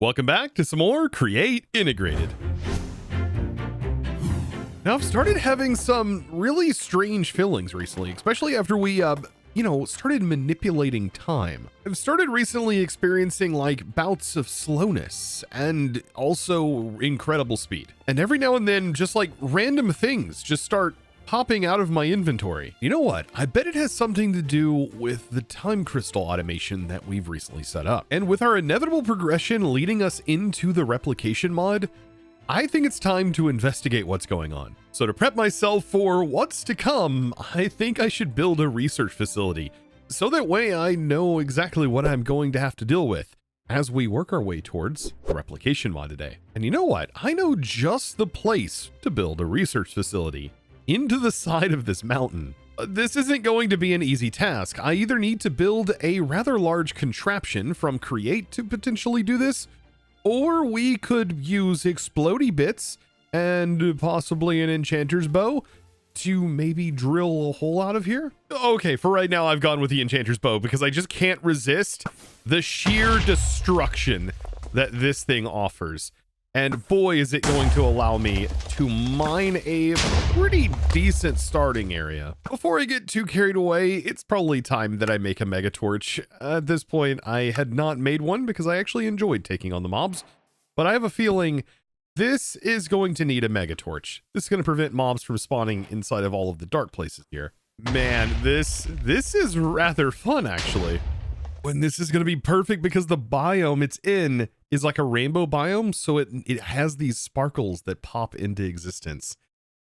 Welcome back to some more Create Integrated. Now, I've started having some really strange feelings recently, especially after we, started manipulating time. I've started recently experiencing like bouts of slowness and also incredible speed. And every now and then, just like random things just start popping out of my inventory. You know what? I bet it has something to do with the time crystal automation that we've recently set up. And with our inevitable progression leading us into the replication mod, I think it's time to investigate what's going on. So to prep myself for what's to come, I think I should build a research facility. So that way I know exactly what I'm going to have to deal with as we work our way towards the replication mod today. And you know what? I know just the place to build a research facility. Into the side of this mountain. This isn't going to be an easy task. I either need to build a rather large contraption from Create to potentially do this, or we could use explodey bits and possibly an enchanter's bow to maybe drill a hole out of here. Okay, for right now, I've gone with the enchanter's bow because I just can't resist the sheer destruction that this thing offers. And boy, is it going to allow me to mine a pretty decent starting area. Before I get too carried away, it's probably time that I make a mega torch. At this point, I had not made one because I actually enjoyed taking on the mobs, but I have a feeling this is going to need a mega torch. This is going to prevent mobs from spawning inside of all of the dark places here. Man, this is rather fun, actually. And this is going to be perfect because the biome it's in is like a rainbow biome, so it has these sparkles that pop into existence.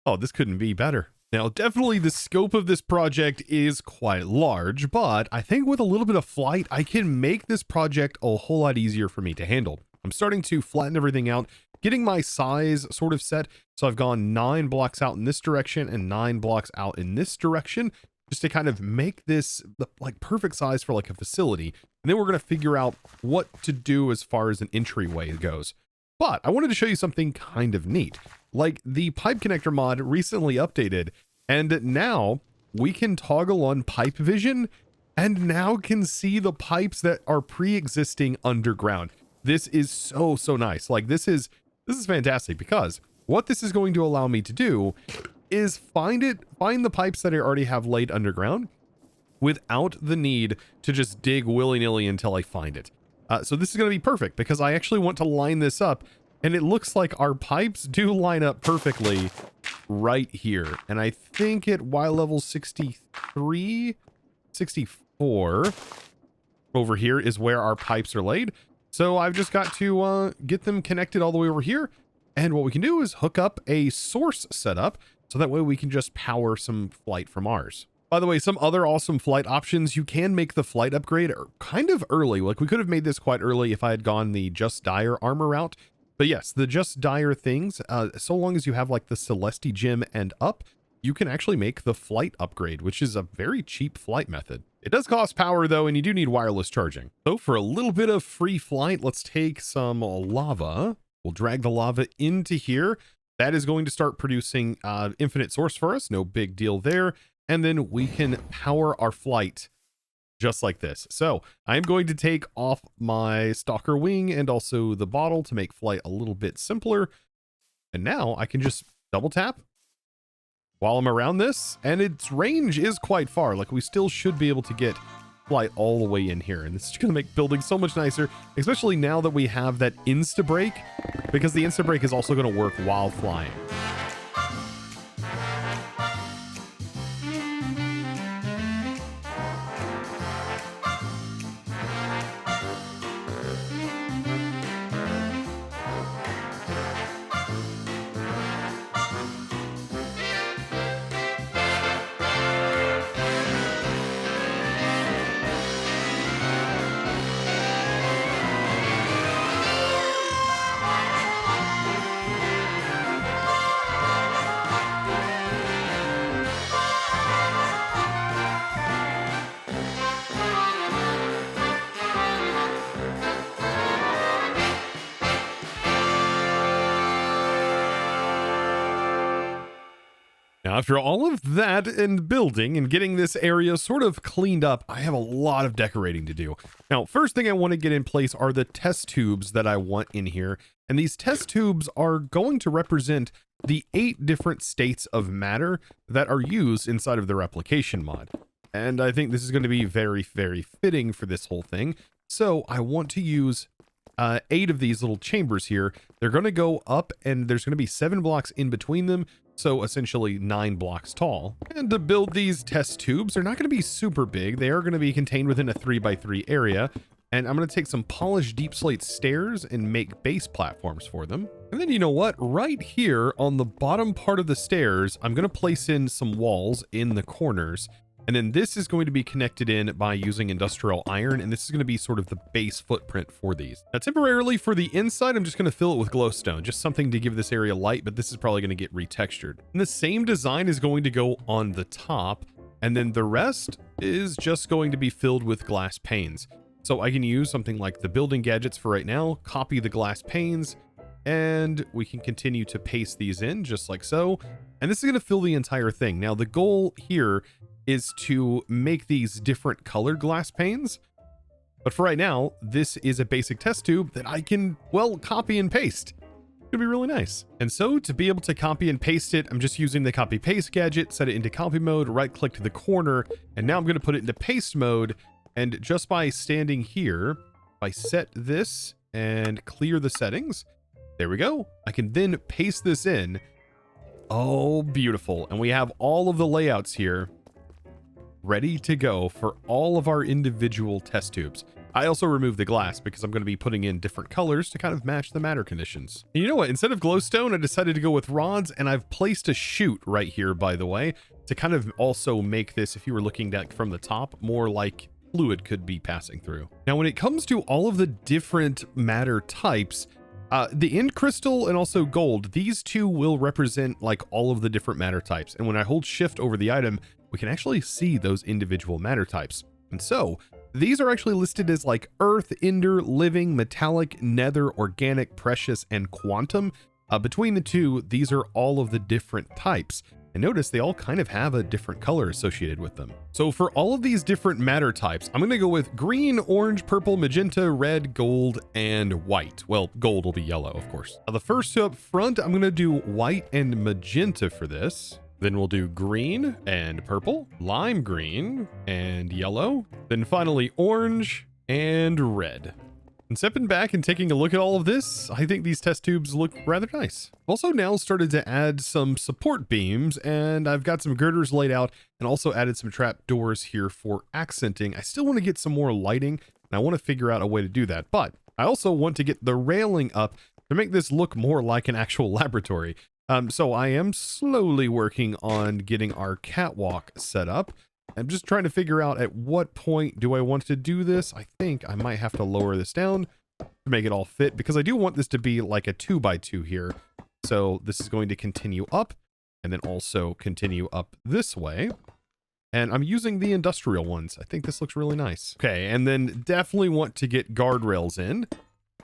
Oh, this couldn't be better. Now, definitely the scope of this project is quite large, but I think with a little bit of flight, I can make this project a whole lot easier for me to handle. I'm starting to flatten everything out, getting my size sort of set. So I've gone 9 blocks out in this direction and 9 blocks out in this direction, just to kind of make this the like perfect size for like a facility. And then we're going to figure out what to do as far as an entryway goes. But I wanted to show you something kind of neat. Like the pipe connector mod recently updated, and now we can toggle on pipe vision and now can see the pipes that are pre-existing underground. This is so nice. Like this is fantastic because what this is going to allow me to do is find the pipes that I already have laid underground without the need to just dig willy-nilly until I find it. So this is going to be perfect because I actually want to line this up, and it looks like our pipes do line up perfectly right here. And I think at Y level 63, 64 over here is where our pipes are laid. So I've just got to get them connected all the way over here. And what we can do is hook up a source setup, so that way we can just power some flight from Ars. By the way, some other awesome flight options, you can make the flight upgrade kind of early. Like we could have made this quite early if I had gone the Just Dire armor route. But yes, the Just Dire things, so long as you have like the Celesti gem and up, you can actually make the flight upgrade, which is a very cheap flight method. It does cost power though, and you do need wireless charging. So for a little bit of free flight, let's take some lava. We'll drag the lava into here. That is going to start producing infinite source for us. No big deal there. And then we can power our flight just like this. So I'm going to take off my stalker wing and also the bottle to make flight a little bit simpler. And now I can just double tap while I'm around this. And its range is quite far. Like we still should be able to get flight all the way in here, and this is going to make building so much nicer, especially now that we have that insta brake, because the insta brake is also going to work while flying. Now, after all of that and building and getting this area sort of cleaned up, I have a lot of decorating to do. Now, first thing I want to get in place are the test tubes that I want in here. And these test tubes are going to represent the 8 different states of matter that are used inside of the replication mod. And I think this is going to be very, very fitting for this whole thing. So I want to use 8 of these little chambers here. They're going to go up and there's going to be 7 blocks in between them. So essentially 9 blocks tall. And to build these test tubes, they're not going to be super big. They are going to be contained within a 3x3 area. And I'm going to take some polished deep slate stairs and make base platforms for them. And then you know what? Right here on the bottom part of the stairs, I'm going to place in some walls in the corners. And then this is going to be connected in by using industrial iron, and this is going to be sort of the base footprint for these. Now, temporarily for the inside, I'm just going to fill it with glowstone, just something to give this area light, but this is probably going to get retextured. And the same design is going to go on the top, and then the rest is just going to be filled with glass panes. So I can use something like the building gadgets for right now, copy the glass panes, and we can continue to paste these in just like so. And this is going to fill the entire thing. Now, the goal here is to make these different colored glass panes. But for right now, this is a basic test tube that I can, well, copy and paste. It'll be really nice. And so to be able to copy and paste it, I'm just using the copy paste gadget, set it into copy mode, right click to the corner, and now I'm going to put it into paste mode. And just by standing here, if I set this and clear the settings, there we go. I can then paste this in. Oh, beautiful. And we have all of the layouts here ready to go for all of our individual test tubes. I also removed the glass because I'm going to be putting in different colors to kind of match the matter conditions. And you know what? Instead of glowstone, I decided to go with rods, and I've placed a chute right here, by the way, to kind of also make this, if you were looking at from the top, more like fluid could be passing through. Now, when it comes to all of the different matter types, the end crystal and also gold, these two will represent like all of the different matter types. And when I hold shift over the item, we can actually see those individual matter types. And so these are actually listed as like earth, ender, living, metallic, nether, organic, precious, and quantum. Between the two, these are all of the different types. And notice they all kind of have a different color associated with them. So for all of these different matter types, I'm going to go with green, orange, purple, magenta, red, gold, and white. Well, gold will be yellow, of course. Now, the first two up front, I'm going to do white and magenta for this. Then we'll do green and purple, lime green and yellow, then finally orange and red. And stepping back and taking a look at all of this, I think these test tubes look rather nice. I've also now started to add some support beams, and I've got some girders laid out and also added some trap doors here for accenting. I still want to get some more lighting, and I want to figure out a way to do that. But I also want to get the railing up to make this look more like an actual laboratory. So I am slowly working on getting our catwalk set up. I'm just trying to figure out at what point do I want to do this. I think I might have to lower this down to make it all fit, because I do want this to be like a 2x2 here. So this is going to continue up and then also continue up this way. And I'm using the industrial ones. I think this looks really nice. Okay, and then definitely want to get guardrails in.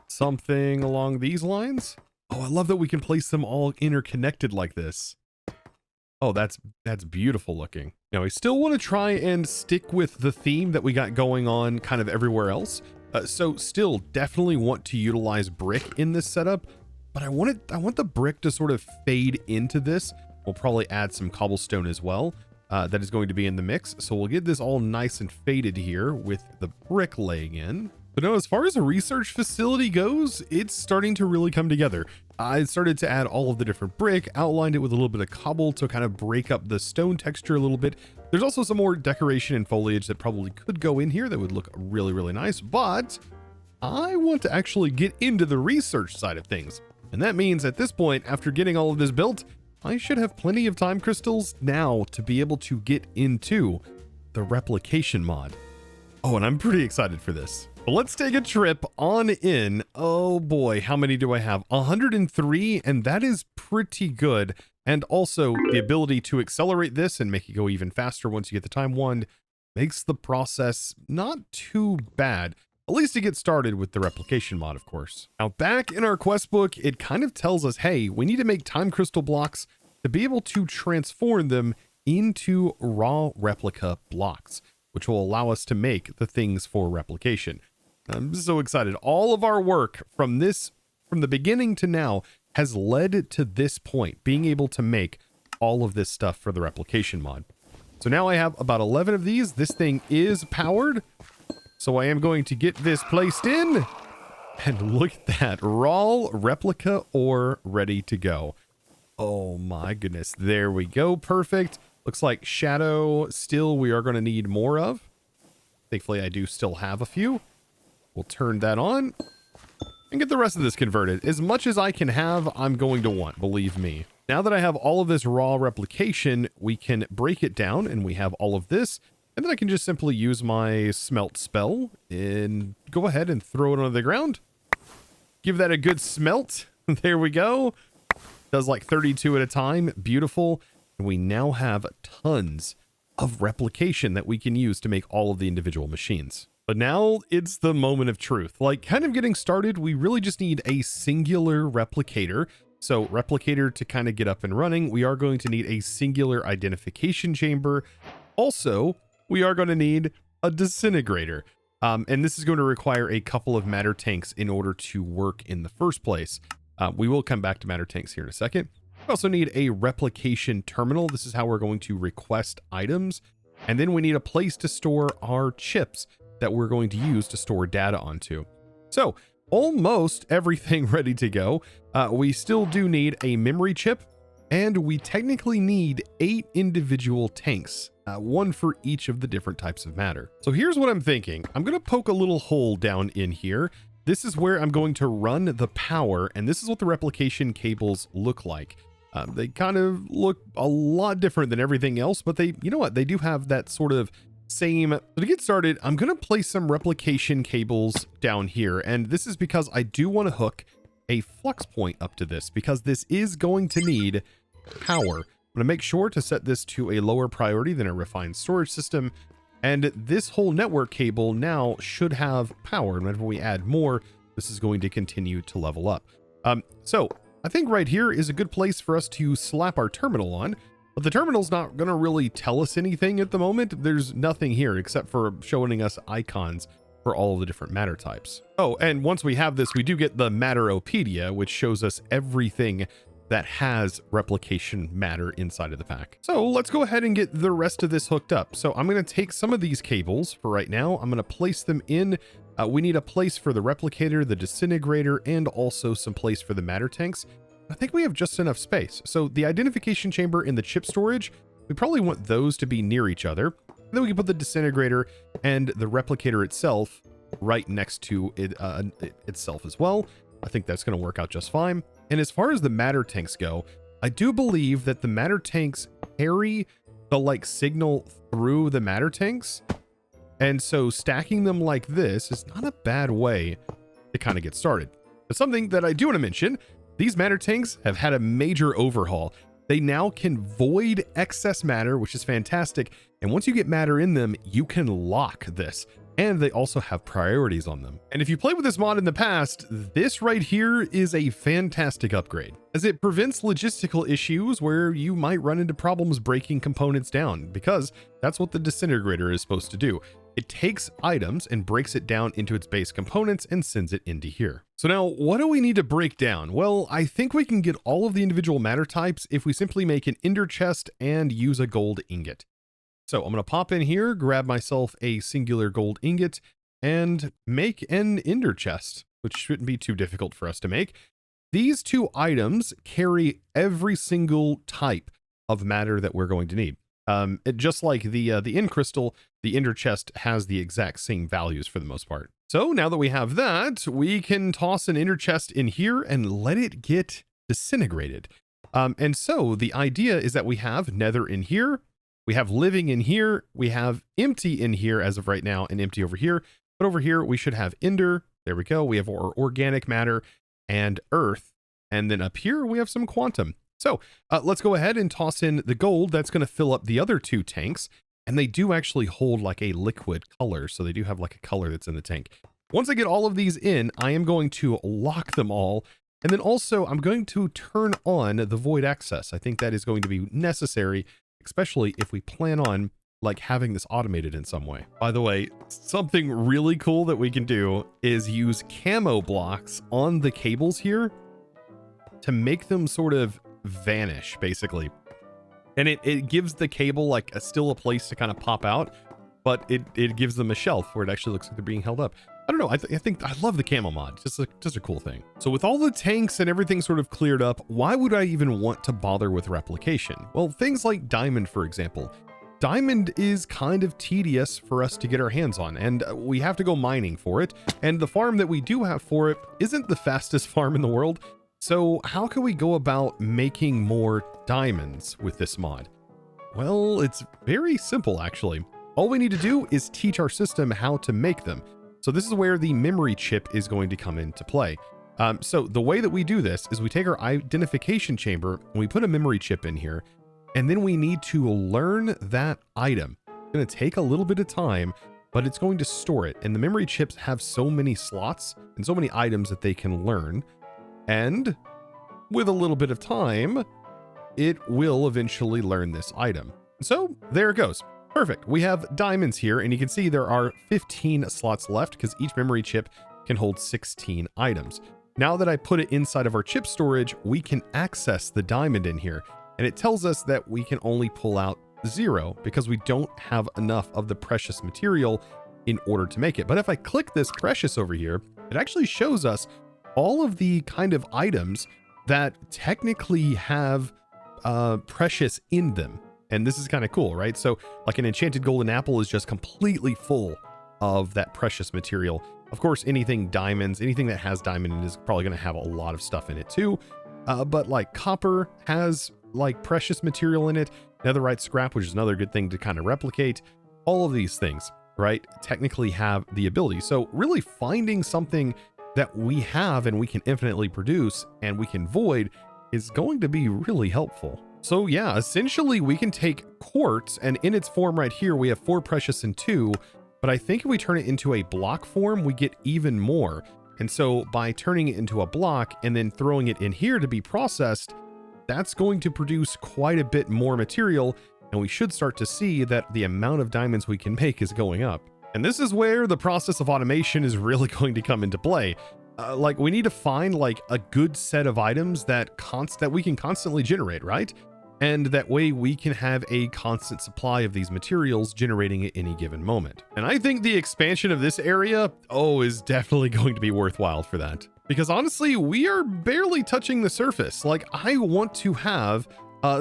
Something along these lines. Oh, I love that we can place them all interconnected like this. Oh, that's beautiful looking. Now, I still want to try and stick with the theme that we got going on kind of everywhere else. So still definitely want to utilize brick in this setup, but I want the brick to sort of fade into this. We'll probably add some cobblestone as well. That is going to be in the mix. So we'll get this all nice and faded here with the brick laying in. But no, as far as a research facility goes, it's starting to really come together. I started to add all of the different brick, outlined it with a little bit of cobble to kind of break up the stone texture a little bit. There's also some more decoration and foliage that probably could go in here that would look really, really nice. But I want to actually get into the research side of things. And that means at this point, after getting all of this built, I should have plenty of time crystals now to be able to get into the replication mod. Oh, and I'm pretty excited for this. But let's take a trip on in. Oh boy, how many do I have? 103, and that is pretty good. And also the ability to accelerate this and make it go even faster once you get the time wand makes the process not too bad. At least to get started with the replication mod, of course. Now back in our quest book, it kind of tells us, hey, we need to make time crystal blocks to be able to transform them into raw replica blocks, which will allow us to make the things for replication. I'm so excited. All of our work from the beginning to now has led to this point, being able to make all of this stuff for the replication mod. So now I have about 11 of these. This thing is powered. So I am going to get this placed in. And look at that. Raw replica ore ready to go. Oh my goodness. There we go. Perfect. Looks like shadow still we are going to need more of. Thankfully, I do still have a few. We'll turn that on and get the rest of this converted. As much as I can have, I'm going to want, believe me. Now that I have all of this raw replication, we can break it down and we have all of this. And then I can just simply use my smelt spell and go ahead and throw it onto the ground. Give that a good smelt. There we go. Does like 32 at a time. Beautiful. And we now have tons of replication that we can use to make all of the individual machines. But now it's the moment of truth. Like kind of getting started, we really just need a singular replicator. So replicator to kind of get up and running, we are going to need a singular identification chamber. Also, we are going to need a disintegrator. And this is going to require a couple of matter tanks in order to work in the first place. We will come back to matter tanks here in a second. We also need a replication terminal. This is how we're going to request items. And then we need a place to store our chips that we're going to use to store data onto. So almost everything ready to go. We still do need a memory chip, and we technically need 8 individual tanks, one for each of the different types of matter. So here's what I'm thinking. I'm going to poke a little hole down in here. This is where I'm going to run the power, and this is what the replication cables look like. They kind of look a lot different than everything else, but they, you know what, they do have that sort of same. So to get started, I'm going to place some replication cables down here, and this is because I do want to hook a flux point up to this, because this is going to need power. I'm going to make sure to set this to a lower priority than a refined storage system, and this whole network cable now should have power, and whenever we add more, this is going to continue to level up. So I think right here is a good place for us to slap our terminal on, but the terminal's not going to really tell us anything at the moment. There's nothing here except for showing us icons for all of the different matter types. Oh, and once we have this, we do get the Matteropedia, which shows us everything that has replication matter inside of the pack. So let's go ahead and get the rest of this hooked up. So I'm going to take some of these cables for right now. I'm going to place them in. We need a place for the replicator, the disintegrator, and also some place for the matter tanks. I think we have just enough space. So the identification chamber and the chip storage, we probably want those to be near each other. And then we can put the disintegrator and the replicator itself right next to it itself as well. I think that's going to work out just fine. And as far as the matter tanks go, I do believe that the matter tanks carry the like signal through the matter tanks. And so stacking them like this is not a bad way to kind of get started. But something that I do want to mention, these matter tanks have had a major overhaul. They now can void excess matter, which is fantastic. And once you get matter in them, you can lock this. And they also have priorities on them. And if you played with this mod in the past, this right here is a fantastic upgrade, as it prevents logistical issues where you might run into problems breaking components down, because that's what the disintegrator is supposed to do. It takes items and breaks it down into its base components and sends it into here. So now what do we need to break down? Well, I think we can get all of the individual matter types if we simply make an ender chest and use a gold ingot. So I'm going to pop in here, grab myself a singular gold ingot, and make an ender chest, which shouldn't be too difficult for us to make. These two items carry every single type of matter that we're going to need. Just like the end crystal, the ender chest has the exact same values for the most part. So now that we have that, we can toss an ender chest in here and let it get disintegrated. And so the idea is that we have nether in here, we have living in here, we have empty in here as of right now, and empty over here. But over here, we should have ender. There we go. We have our organic matter and earth. And then up here, we have some quantum. So let's go ahead and toss in the gold. That's going to fill up the other two tanks. And they do actually hold like a liquid color. So they do have like a color that's in the tank. Once I get all of these in, I am going to lock them all And then also I'm going to turn on the void access. I think that is going to be necessary, especially if we plan on like having this automated in some way. By the way, something really cool that we can do is use camo blocks on the cables here to make them sort of vanish basically. And it gives the cable like still a place to kind of pop out, but it gives them a shelf where it actually looks like they're being held up. I don't know. I think I love the camo mod. Just a cool thing. So with all the tanks and everything sort of cleared up, why would I even want to bother with replication? Well, things like diamond, for example. Diamond is kind of tedious for us to get our hands on, and we have to go mining for it. And the farm that we do have for it isn't the fastest farm in the world. So how can we go about making more diamonds with this mod? Well, it's very simple, actually. All we need to do is teach our system how to make them. So this is where the memory chip is going to come into play. So the way that we do this is we take our identification chamber and we put a memory chip in here, and then we need to learn that item. It's going to take a little bit of time, but it's going to store it. And the memory chips have so many slots and so many items that they can learn. And with a little bit of time, it will eventually learn this item. So there it goes. Perfect. We have diamonds here, and you can see there are 15 slots left because each memory chip can hold 16 items. Now that I put it inside of our chip storage, we can access the diamond in here, and it tells us that we can only pull out 0 because we don't have enough of the precious material in order to make it. But if I click this precious over here, it actually shows us all of the kind of items that technically have precious in them. And this is kind of cool, right? So like an enchanted golden apple is just completely full of that precious material. Of course, anything diamonds, anything that has diamond in it is probably going to have a lot of stuff in it too. But like copper has like precious material in it. Netherite scrap, which is another good thing to kind of replicate. All of these things, right, technically have the ability. So really finding something that we have and we can infinitely produce and we can void is going to be really helpful. So yeah, essentially we can take quartz, and in its form right here, we have 4 precious and 2, but I think if we turn it into a block form, we get even more. And so by turning it into a block and then throwing it in here to be processed, that's going to produce quite a bit more material, and we should start to see that the amount of diamonds we can make is going up. And this is where the process of automation is really going to come into play. Like we need to find like a good set of items that we can constantly generate, right? And that way we can have a constant supply of these materials generating at any given moment. And I think the expansion of this area, is definitely going to be worthwhile for that. Because honestly, we are barely touching the surface. Like I want to have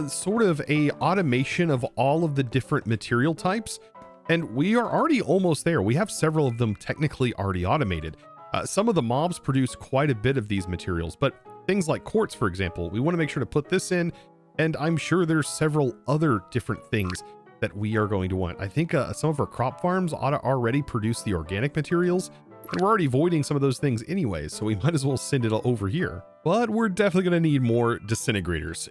sort of a automation of all of the different material types. And we are already almost there. We have several of them technically already automated. Some of the mobs produce quite a bit of these materials, but things like quartz, for example, we want to make sure to put this in. And I'm sure there's several other different things that we are going to want. I think some of our crop farms ought to already produce the organic materials, and we're already voiding some of those things anyways, so we might as well send it over here. But we're definitely going to need more disintegrators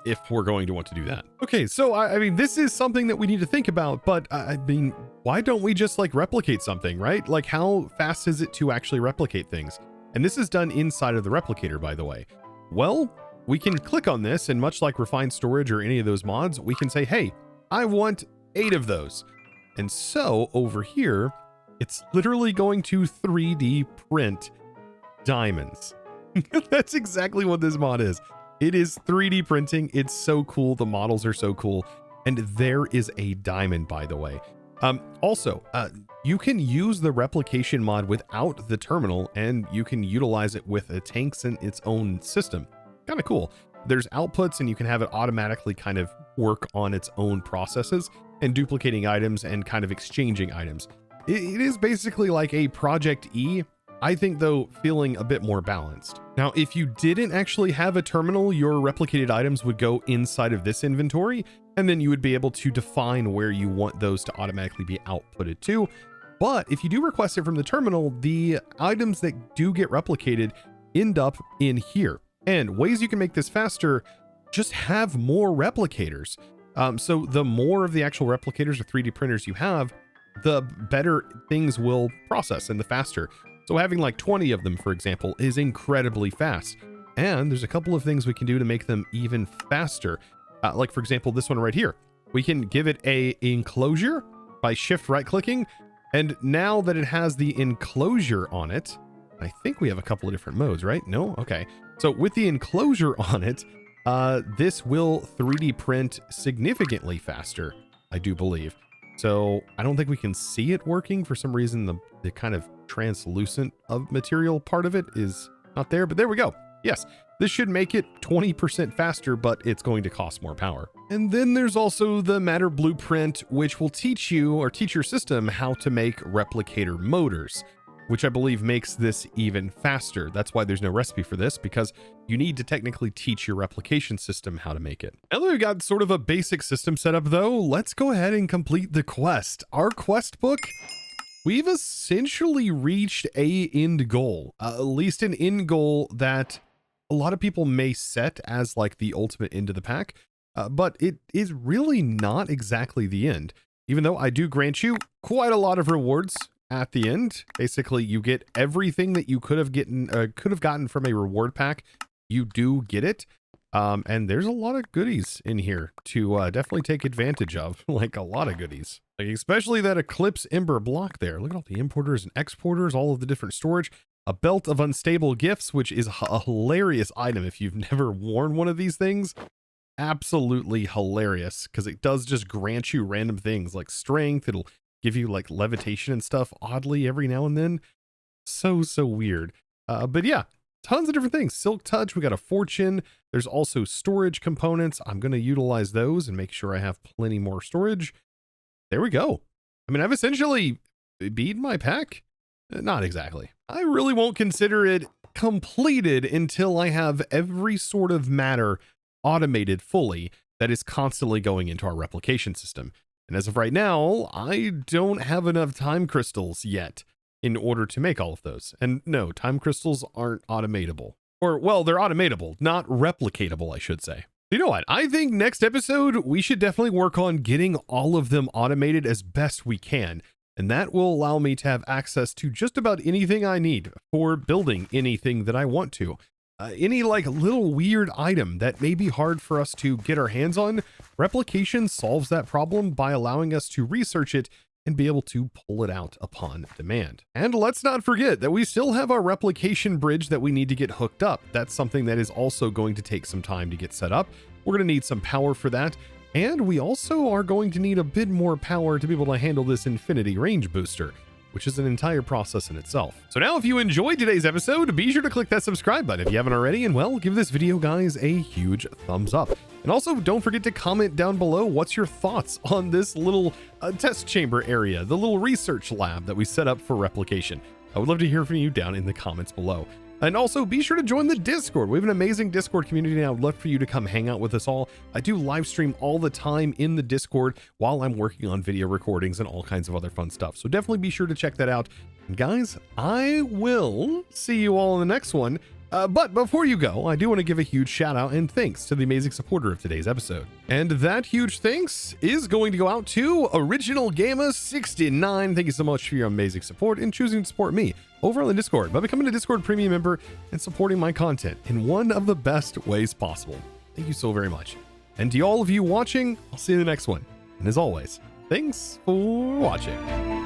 if we're going to want to do that. Okay, so I mean, this is something that we need to think about, but I mean, why don't we just like replicate something, right? Like how fast is it to actually replicate things? And this is done inside of the replicator, by the way. Well, we can click on this, and much like refined storage or any of those mods, we can say, hey, I want 8 of those. And so over here, it's literally going to 3D print diamonds. That's exactly what this mod is. It is 3D printing. It's so cool. The models are so cool. And there is a diamond, by the way. Also, you can use the replication mod without the terminal, and you can utilize it with the tanks in its own system. Kind of cool. There's outputs, and you can have it automatically kind of work on its own processes and duplicating items and kind of exchanging items. It is basically like a Project E, I think, though, feeling a bit more balanced. Now, if you didn't actually have a terminal, your replicated items would go inside of this inventory, and then you would be able to define where you want those to automatically be outputted to. But if you do request it from the terminal, the items that do get replicated end up in here. And ways you can make this faster, just have more replicators. So the more of the actual replicators or 3D printers you have, the better things will process and the faster. So having like 20 of them, for example, is incredibly fast. And there's a couple of things we can do to make them even faster. Like, for example, this one right here. We can give it a enclosure by shift right clicking. And now that it has the enclosure on it, I think we have a couple of different modes, right? No? Okay. So with the enclosure on it, this will 3D print significantly faster, I do believe. So I don't think we can see it working. For some reason, the kind of translucent of material part of it is not there, but there we go. Yes, this should make it 20% faster, but it's going to cost more power. And then there's also the Matter Blueprint, which will teach you or teach your system how to make replicator motors, which I believe makes this even faster. That's why there's no recipe for this, because you need to technically teach your replication system how to make it. Now that we've got sort of a basic system set up though, let's go ahead and complete the quest. Our quest book, we've essentially reached a end goal, at least an end goal that a lot of people may set as like the ultimate end of the pack, but it is really not exactly the end, even though I do grant you quite a lot of rewards at the end. Basically, you get everything that you could have gotten from a reward pack. You do get it. And there's a lot of goodies in here to definitely take advantage of, like a lot of goodies, like especially that Eclipse Ember block there. Look at all the importers and exporters, all of the different storage. A belt of unstable gifts, which is a hilarious item if you've never worn one of these things. Absolutely hilarious, because it does just grant you random things like strength. It'll give you like levitation and stuff oddly every now and then. So weird. But yeah, tons of different things. Silk Touch, we got a fortune. There's also storage components. I'm going to utilize those and make sure I have plenty more storage. There we go. I mean, I've essentially beat my pack. Not exactly. I really won't consider it completed until I have every sort of matter automated fully that is constantly going into our replication system. And as of right now, I don't have enough time crystals yet in order to make all of those. And no, time crystals aren't automatable. Or, well, they're automatable, not replicatable, I should say. You know what? I think next episode, we should definitely work on getting all of them automated as best we can. And that will allow me to have access to just about anything I need for building anything that I want to. Any like little weird item that may be hard for us to get our hands on, Replication solves that problem by allowing us to research it and be able to pull it out upon demand. And let's not forget that we still have our replication bridge that we need to get hooked up. That's something that is also going to take some time to get set up. We're going to need some power for that. And we also are going to need a bit more power to be able to handle this infinity range booster, which is an entire process in itself. So now if you enjoyed today's episode, be sure to click that subscribe button if you haven't already, and well, give this video guys a huge thumbs up. And also don't forget to comment down below what's your thoughts on this little test chamber area, the little research lab that we set up for replication. I would love to hear from you down in the comments below. And also be sure to join the Discord. We have an amazing Discord community and I would love for you to come hang out with us all. I do live stream all the time in the Discord while I'm working on video recordings and all kinds of other fun stuff. So definitely be sure to check that out. And guys, I will see you all in the next one. But before you go, I do want to give a huge shout out and thanks to the amazing supporter of today's episode. And that huge thanks is going to go out to Original Gamer 69. Thank you so much for your amazing support and choosing to support me over on the Discord by becoming a Discord premium member and supporting my content in one of the best ways possible. Thank you so very much. And to all of you watching, I'll see you in the next one. And as always, thanks for watching.